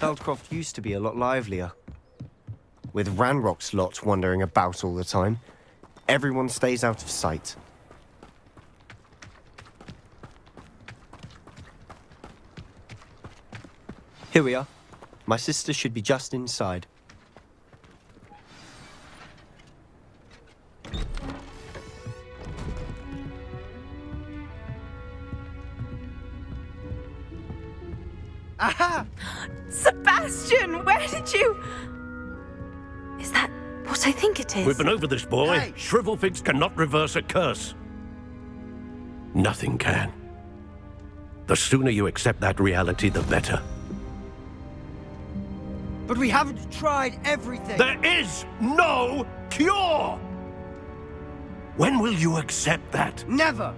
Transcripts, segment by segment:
Feldcroft used to be a lot livelier. With Ranrock's lot wandering about all the time, everyone stays out of sight. Here we are. My sister should be just inside. Aha! Sebastian, where did you... Is that what I think it is? We've been over this, boy. Hey! Shrivelfigs cannot reverse a curse. Nothing can. The sooner you accept that reality, the better. But we haven't tried everything. There is no cure! When will you accept that? Never.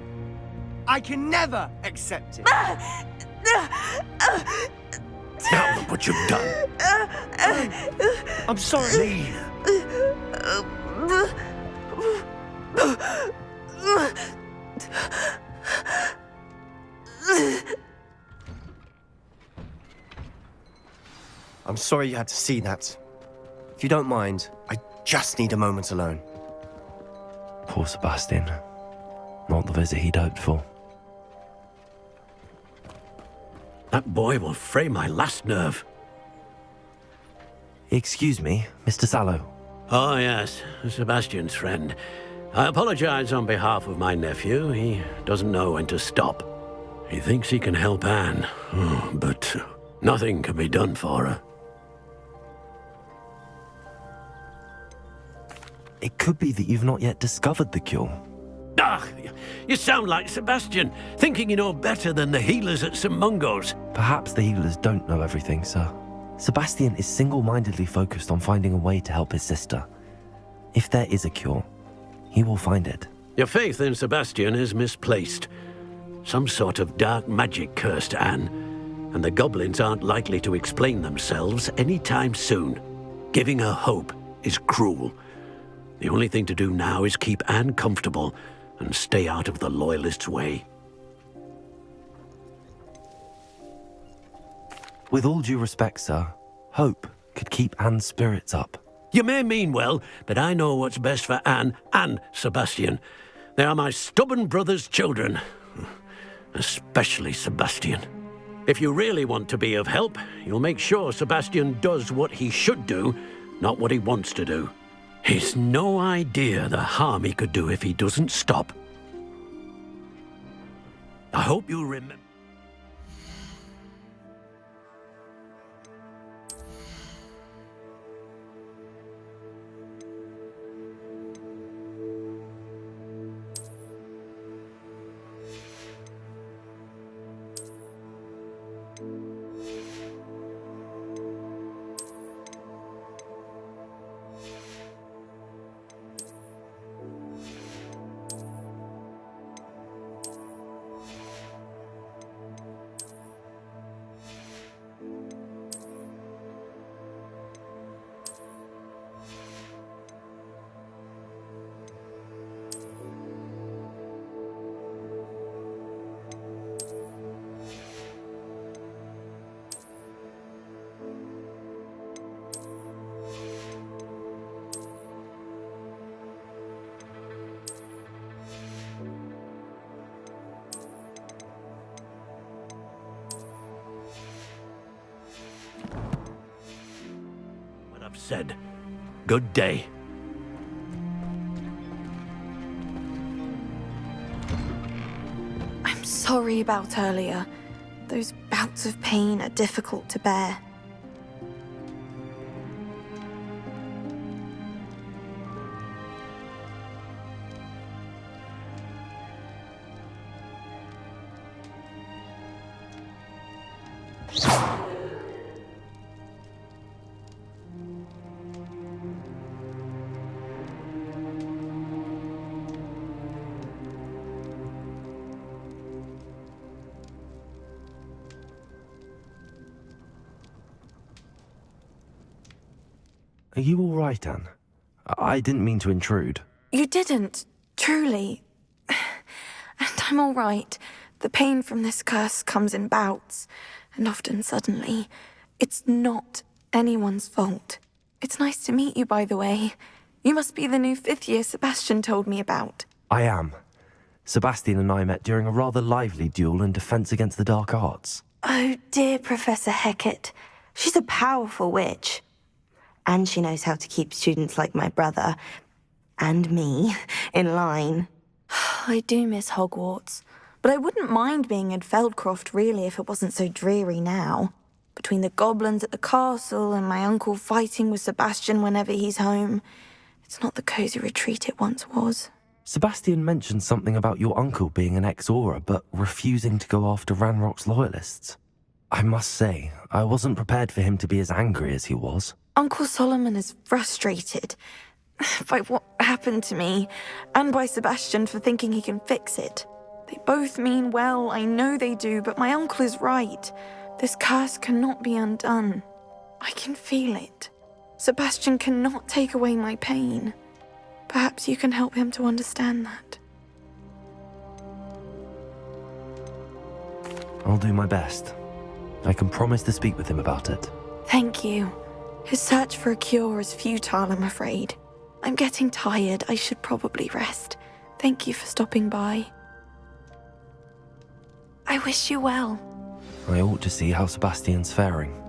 I can never accept it. Now look what you've done. I'm sorry. Leave. I'm sorry you had to see that. If you don't mind, I just need a moment alone. Poor Sebastian. Not the visit he'd hoped for. That boy will fray my last nerve. Excuse me, Mr. Sallow. Oh, yes, Sebastian's friend. I apologize on behalf of my nephew. He doesn't know when to stop. He thinks he can help Anne, but nothing can be done for her. It could be that you've not yet discovered the cure. Ah, you sound like Sebastian, thinking you know better than the healers at St. Mungo's. Perhaps the healers don't know everything, sir. Sebastian is single-mindedly focused on finding a way to help his sister. If there is a cure, he will find it. Your faith in Sebastian is misplaced. Some sort of dark magic cursed Anne, and the goblins aren't likely to explain themselves anytime soon. Giving her hope is cruel. The only thing to do now is keep Anne comfortable and stay out of the Loyalists' way. With all due respect, sir, hope could keep Anne's spirits up. You may mean well, but I know what's best for Anne and Sebastian. They are my stubborn brother's children. Especially Sebastian. If you really want to be of help, you'll make sure Sebastian does what he should do, not what he wants to do. He's no idea the harm he could do if he doesn't stop. I hope you remember. Said, good day. I'm sorry about earlier. Those bouts of pain are difficult to bear. Are you all right, Anne? I didn't mean to intrude. You didn't, truly. And I'm all right. The pain from this curse comes in bouts, and often suddenly. It's not anyone's fault. It's nice to meet you, by the way. You must be the new 5th year Sebastian told me about. I am. Sebastian and I met during a rather lively duel in Defense Against the Dark Arts. Oh, dear Professor Hecat. She's a powerful witch. And she knows how to keep students like my brother, and me, in line. I do miss Hogwarts, but I wouldn't mind being in Feldcroft, really, if it wasn't so dreary now. Between the goblins at the castle and my uncle fighting with Sebastian whenever he's home, it's not the cozy retreat it once was. Sebastian mentioned something about your uncle being an ex-Auror, but refusing to go after Ranrock's loyalists. I must say, I wasn't prepared for him to be as angry as he was. Uncle Solomon is frustrated by what happened to me, and by Sebastian for thinking he can fix it. They both mean well, I know they do, but my uncle is right. This curse cannot be undone. I can feel it. Sebastian cannot take away my pain. Perhaps you can help him to understand that. I'll do my best. I can promise to speak with him about it. Thank you. His search for a cure is futile, I'm afraid. I'm getting tired. I should probably rest. Thank you for stopping by. I wish you well. I ought to see how Sebastian's faring.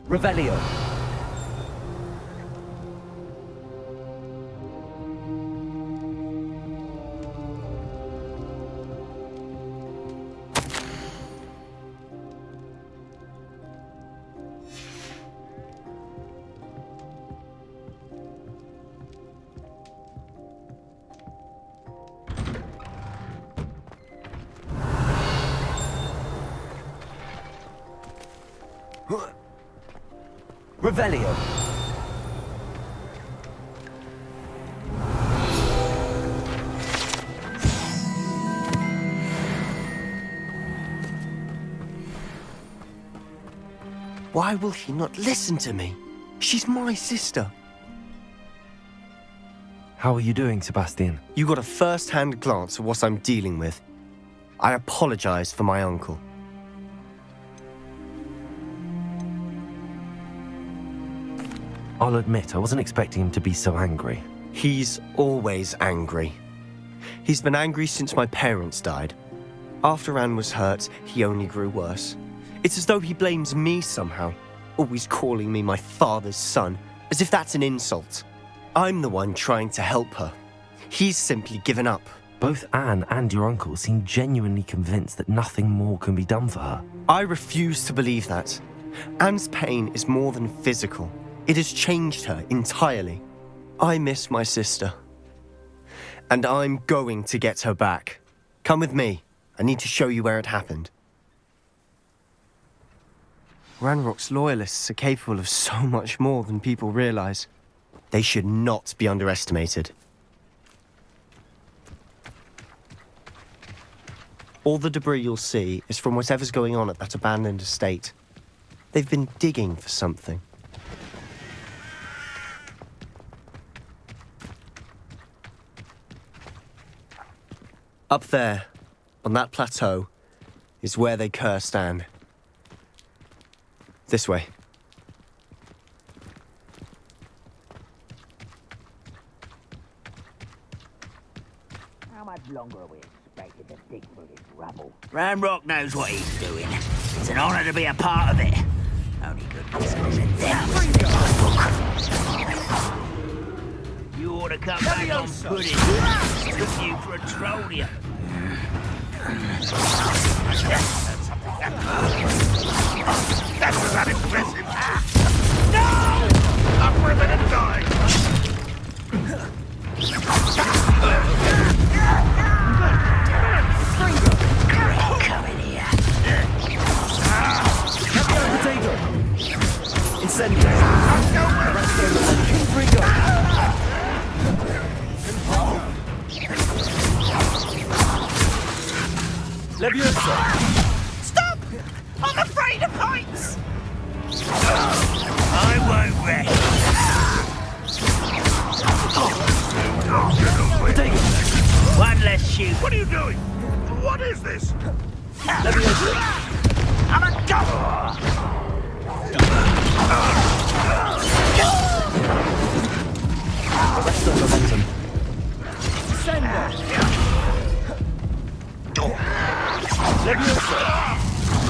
Revelio. Revelio. Why will he not listen to me? She's my sister. How are you doing, Sebastian? You got a first-hand glance at what I'm dealing with. I apologize for my uncle. I'll admit, I wasn't expecting him to be so angry. He's always angry. He's been angry since my parents died. After Anne was hurt, he only grew worse. It's as though he blames me somehow, always calling me my father's son, as if that's an insult. I'm the one trying to help her. He's simply given up. Both Anne and your uncle seem genuinely convinced that nothing more can be done for her. I refuse to believe that. Anne's pain is more than physical. It has changed her entirely. I miss my sister. And I'm going to get her back. Come with me. I need to show you where it happened. Ranrock's loyalists are capable of so much more than people realize. They should not be underestimated. All the debris you'll see is from whatever's going on at that abandoned estate. They've been digging for something. Up there, on that plateau, is where they cursed Anne. This way. How much longer are we expected to dig through this rubble? Ranrock knows what he's doing. It's an honor to be a part of it. Only good business in them. You ought to come back on pudding. Took you for a troll, you. That's not impressive. No! I'm ripping and dying. Come in here. Potato! Incendio! Leviosa! Stop! I'm afraid of heights! I won't rest. One less shoot. What are you doing? What is this? I'm a double. Arrest the momentum.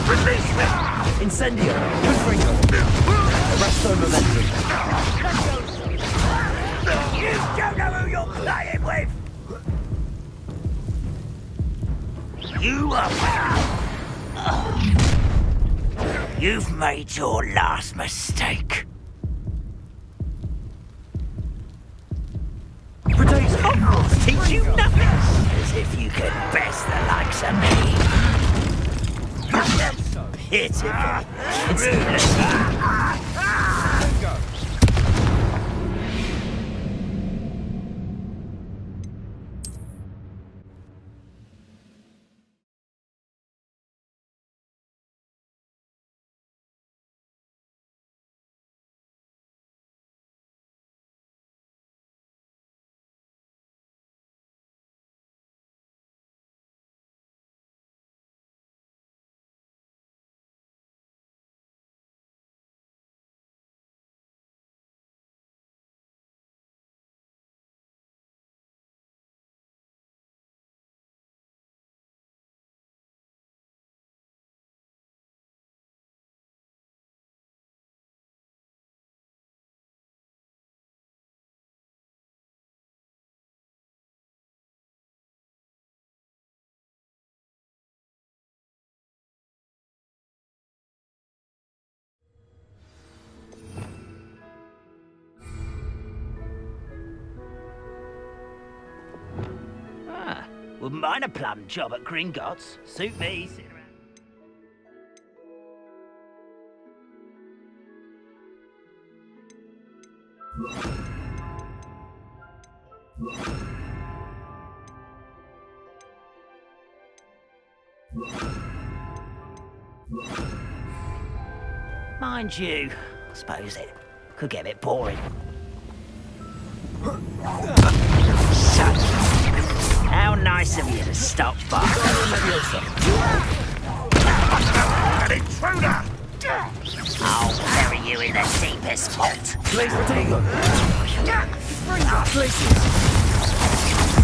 Release me! Incendio. Arrest the momentum. You don't know who you're playing with. You are. You've made your last mistake. Hogwarts teach you nothing. As if you could best the likes of me. Pitiful. Ruthless. Wouldn't mind a plum job at Gringotts. Suit me, sit around. Mind you, I suppose it could get a bit boring. How nice of you to stop by. An intruder! I'll bury you in the deepest vault. Place potato. Places.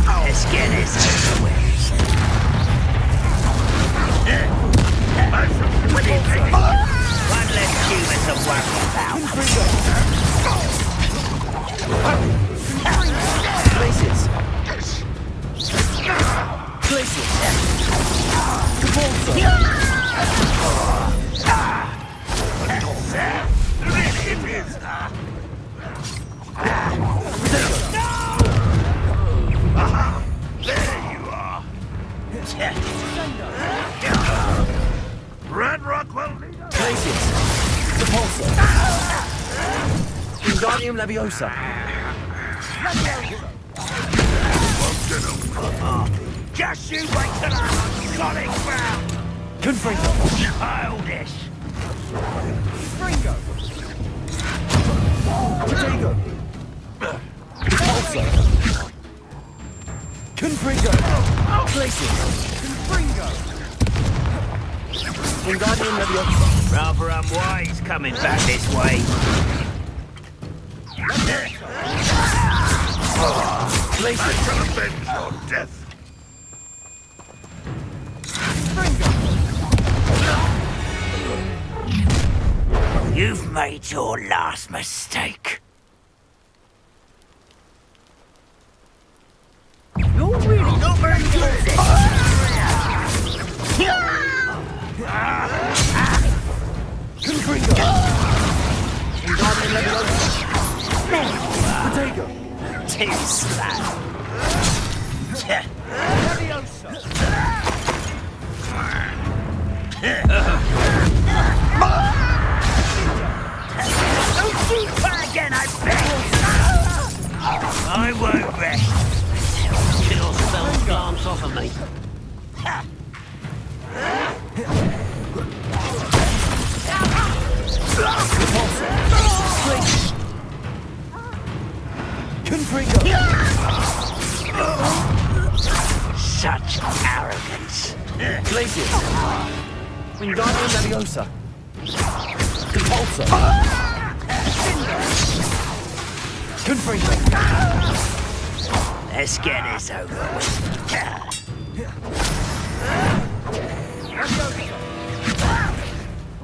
Let's get this over with. One less human to worry about. Places. Places. Red Rockwell! Places. Repulsor. Wingardium Leviosa. Just you wait till I'm on solid ground. Confringo. Childish. Fringo. Potato. Repulsor. Confringo. Places. Confringo. Wingardium Leviosa. Rather unwise coming back this way. Places. To avenge your death! You've made your last mistake. You're really not very good at this. Confringo. Wingardium Leviosa. Potato. Too slow. Don't shoot her again, I beg. I won't rest. Kill spell glance off of me. Confringo. Glacius! Wingardium Leviosa! Compulsor! Confringo! Let's get this over with.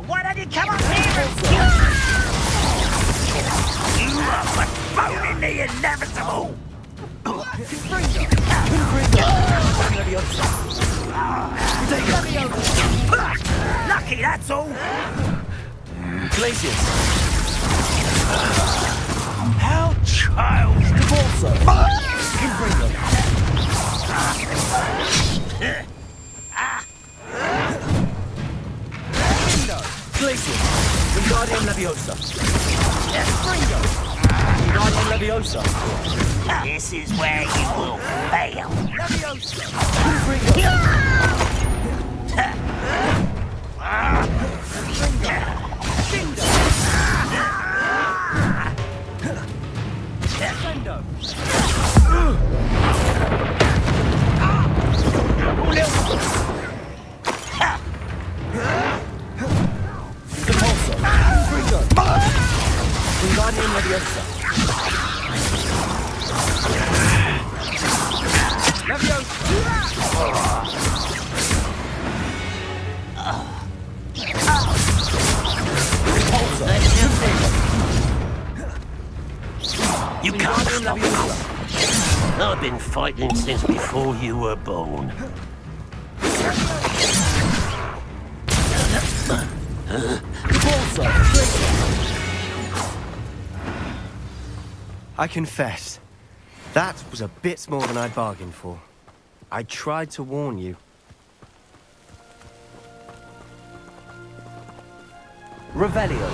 Why don't you come up here? You are postponing the inevitable! Lucky, that's all! Glacius! How child! Compulsor! Confringo! Glacius! Wingardium Leviosa! Confringo! Wingardium Leviosa! This is where you will fail. Wingardium Leviosa! You can't stop me. I've been fighting since before you were born. I confess, that was a bit more than I bargained for. I tried to warn you. Revelio.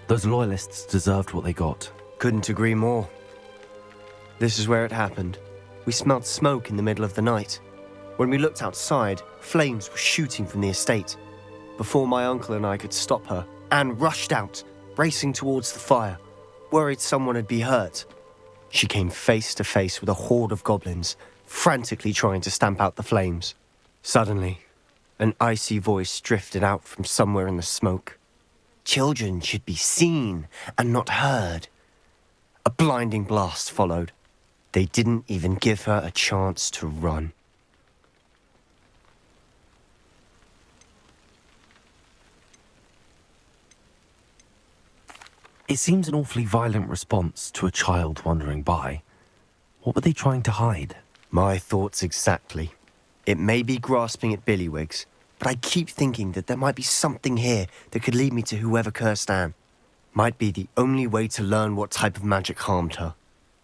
Those loyalists deserved what they got. Couldn't agree more. This is where it happened. We smelled smoke in the middle of the night. When we looked outside, flames were shooting from the estate. Before my uncle and I could stop her, Anne rushed out, racing towards the fire, worried someone would be hurt. She came face to face with a horde of goblins, frantically trying to stamp out the flames. Suddenly, an icy voice drifted out from somewhere in the smoke. Children should be seen and not heard. A blinding blast followed. They didn't even give her a chance to run. It seems an awfully violent response to a child wandering by. What were they trying to hide? My thoughts exactly. It may be grasping at Billywigs, but I keep thinking that there might be something here that could lead me to whoever cursed Anne. Might be the only way to learn what type of magic harmed her,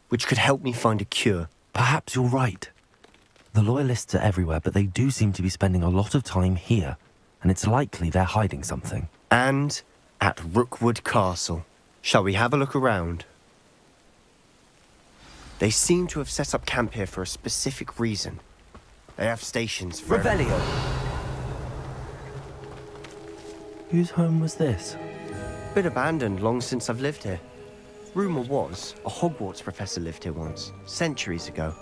which could help me find a cure. Perhaps you're right. The loyalists are everywhere, but they do seem to be spending a lot of time here, and it's likely they're hiding something. And at Rookwood Castle. Shall we have a look around? They seem to have set up camp here for a specific reason. They have stations for... Revelio. Whose home was this? Been abandoned long since I've lived here. Rumour was a Hogwarts professor lived here once, centuries ago.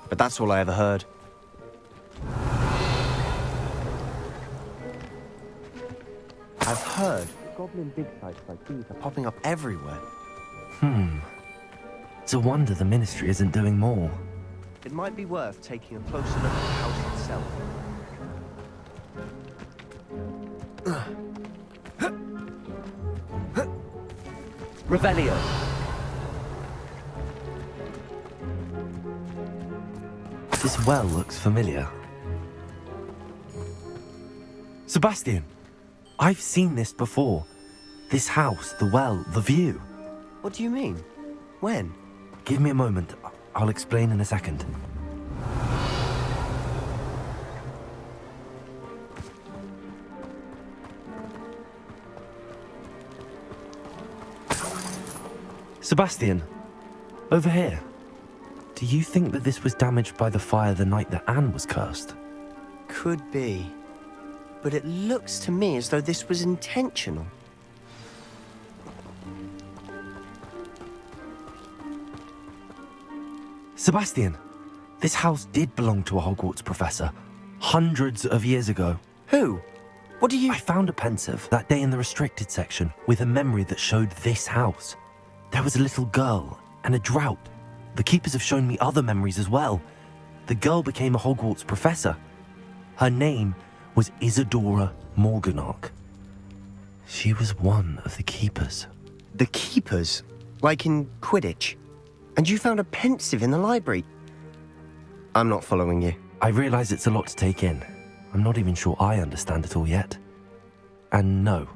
But that's all I ever heard. I've heard goblin dig sites like these are popping up everywhere. It's a wonder the Ministry isn't doing more. It might be worth taking a closer look at the house itself. Revelio. This well looks familiar. Sebastian! I've seen this before. This house, the well, the view. What do you mean? When? Give me a moment. I'll explain in a second. Sebastian, over here. Do you think that this was damaged by the fire the night that Anne was cursed? Could be. But it looks to me as though this was intentional. Sebastian, This house did belong to a Hogwarts professor, hundreds of years ago. Who? What do you... I found a pensive that day in the restricted section with a memory that showed this house. There was a little girl and a drought. The keepers have shown me other memories as well. The girl became a Hogwarts professor. Her name was Isadora Morganach. She was one of the keepers. The keepers? Like in Quidditch? And you found a pensive in the library? I'm not following you. I realize it's a lot to take in. I'm not even sure I understand it all yet. And no,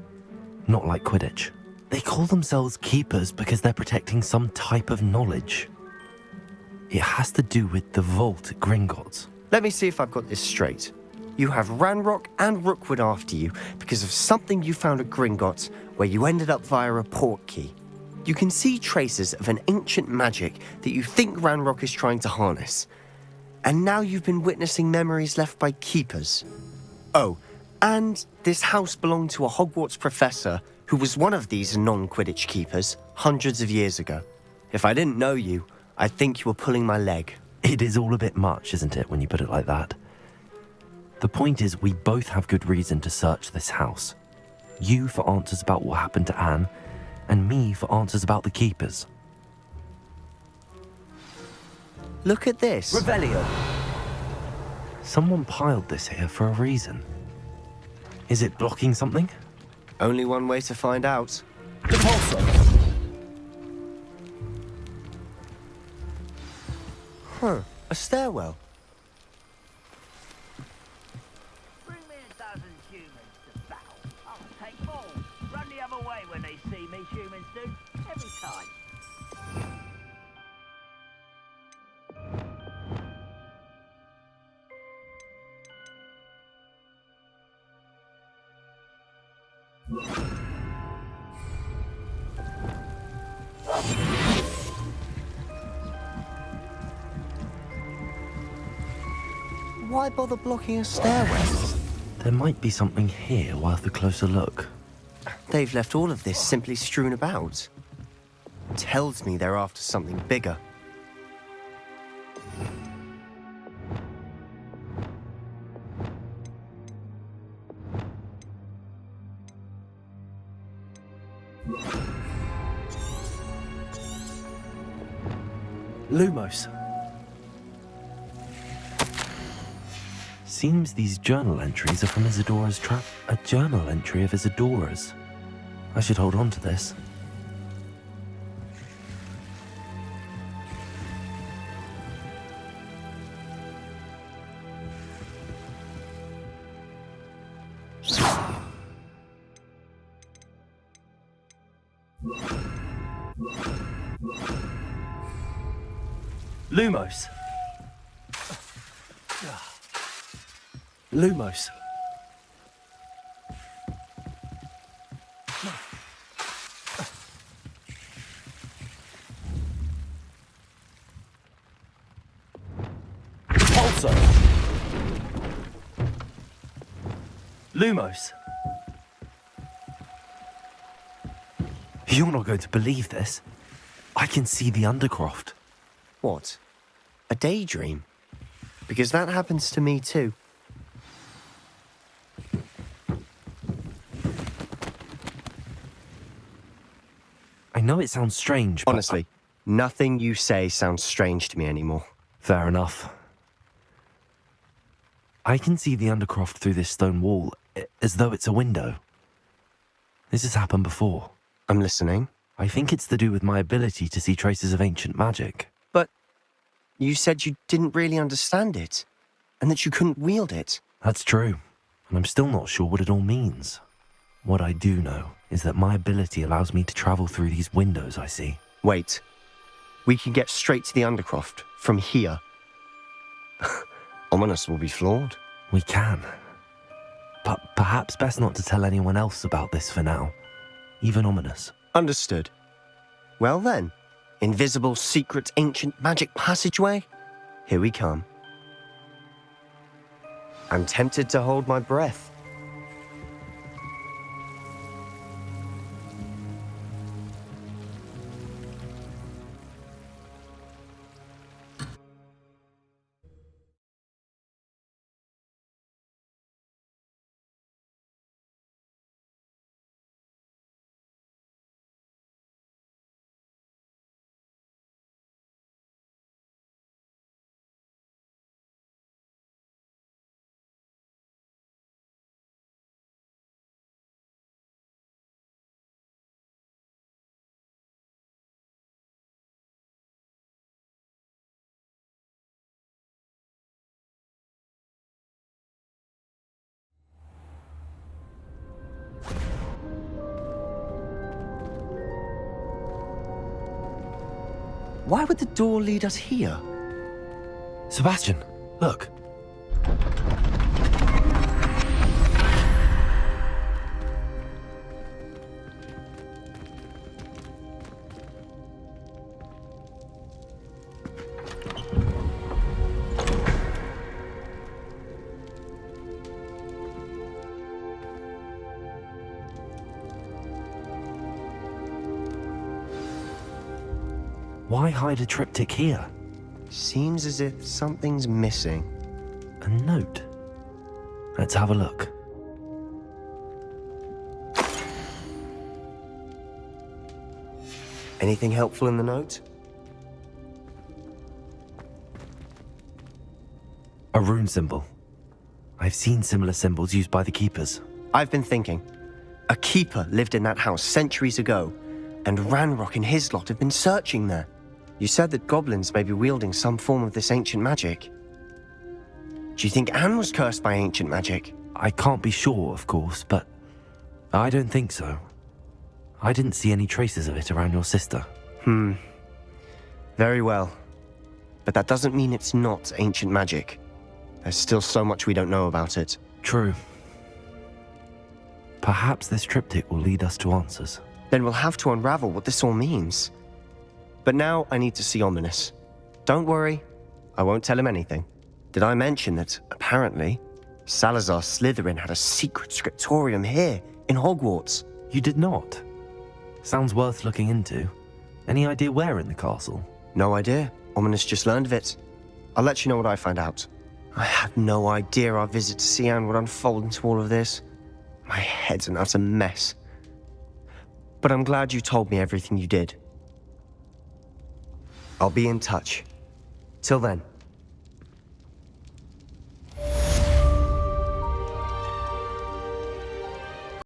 not like Quidditch. They call themselves keepers because they're protecting some type of knowledge. It has to do with the vault at Gringotts. Let me see if I've got this straight. You have Ranrock and Rookwood after you because of something you found at Gringotts where you ended up via a portkey. You can see traces of an ancient magic that you think Ranrock is trying to harness. And now you've been witnessing memories left by keepers. Oh, and this house belonged to a Hogwarts professor who was one of these non-Quidditch keepers hundreds of years ago. If I didn't know you, I'd think you were pulling my leg. It is all a bit much, isn't it, when you put it like that? The point is, we both have good reason to search this house. You for answers about what happened to Anne, and me for answers about the keepers. Look at this. Revelio. Someone piled this here for a reason. Is it blocking something? Only one way to find out. Repulsor. Huh, a stairwell. Bring me a dozen humans to battle. I'll take them all. Run the other way when they see me, humans do. Every time. Why bother blocking a stairwell? There might be something here worth a closer look. They've left all of this simply strewn about. Tells me they're after something bigger. Lumos. Seems these journal entries are from Isadora's trap. A journal entry of Isadora's. I should hold on to this. Lumos. Lumos. Repulsor. Lumos. You're not going to believe this. I can see the Undercroft. What? A daydream? Because that happens to me too. I know it sounds strange, but... Honestly, nothing you say sounds strange to me anymore. Fair enough. I can see the Undercroft through this stone wall, as though it's a window. This has happened before. I'm listening. I think it's to do with my ability to see traces of ancient magic. But you said you didn't really understand it, and that you couldn't wield it. That's true, and I'm still not sure what it all means. What I do know is that my ability allows me to travel through these windows I see. Wait. We can get straight to the Undercroft from here. Ominous will be floored. We can. But perhaps best not to tell anyone else about this for now. Even Ominous. Understood. Well then, invisible, secret, ancient magic passageway? Here we come. I'm tempted to hold my breath. Why would the door lead us here? Sebastian, look. Why hide a triptych here? Seems as if something's missing. A note. Let's have a look. Anything helpful in the note? A rune symbol. I've seen similar symbols used by the keepers. I've been thinking. A keeper lived in that house centuries ago, and Ranrock and his lot have been searching there. You said that goblins may be wielding some form of this ancient magic. Do you think Anne was cursed by ancient magic? I can't be sure, of course, but I don't think so. I didn't see any traces of it around your sister. Very well. But that doesn't mean it's not ancient magic. There's still so much we don't know about it. True. Perhaps this triptych will lead us to answers. Then we'll have to unravel what this all means. But now I need to see Ominous. Don't worry, I won't tell him anything. Did I mention that, apparently, Salazar Slytherin had a secret scriptorium here, in Hogwarts? You did not? Sounds worth looking into. Any idea where in the castle? No idea. Ominous just learned of it. I'll let you know what I find out. I had no idea our visit to Cian would unfold into all of this. My head's an utter mess. But I'm glad you told me everything you did. I'll be in touch. Till then.